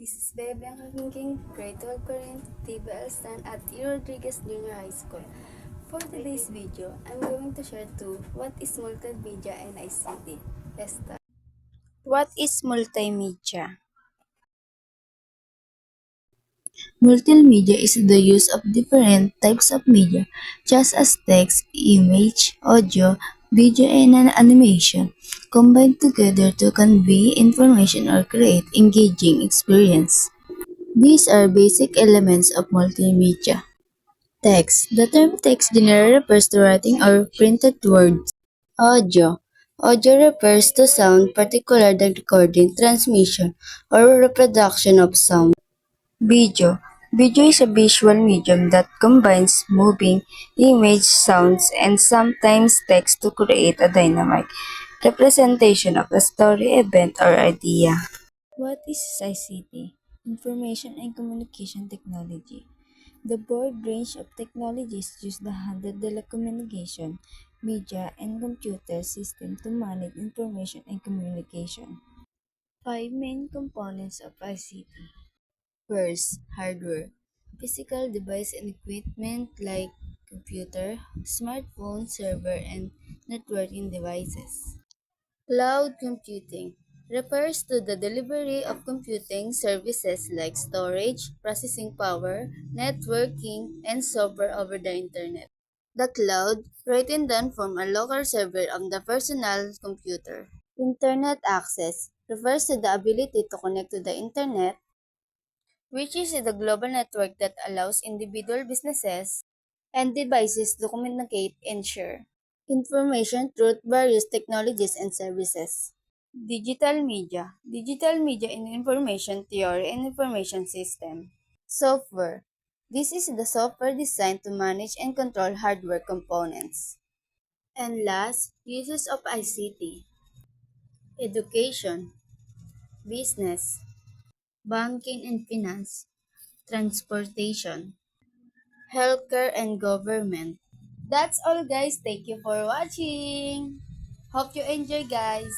This is Bebe ang King, grade 12 Corinth, TBL stand at E. Rodriguez Junior High School. For today's video, I'm going to share what is multimedia and ICT. Let's start. What is multimedia? Multimedia is the use of different types of media, such as text, image, audio, video, and an animation, combined together to convey information or create engaging experience. These are basic elements of multimedia. Text. The term text generally refers to writing or printed words. Audio. Audio refers to sound, particularly the recording, transmission, or reproduction of sound. Video. Video is a visual medium that combines moving image, sounds, and sometimes text to create a dynamic representation of a story, event, or idea. What is ICT? Information and Communication Technology. The broad range of technologies used to handle telecommunication, media, and computer systems to manage information and communication. Five main components of ICT. First, hardware. Physical device and equipment like computer, smartphone, server, and networking devices. Cloud computing refers to the delivery of computing services like storage, processing power, networking, and software over the internet. The cloud, written down from a local server on the personal computer. Internet access refers to the ability to connect to the internet, which is the global network that allows individual businesses and devices to communicate and share information through various technologies and services. Digital media. Digital media in information theory and information system. Software. This is the software designed to manage and control hardware components. And last, uses of ICT. Education, business, banking and finance, transportation, healthcare and government. That's all guys. Thank you for watching. Hope you enjoy guys.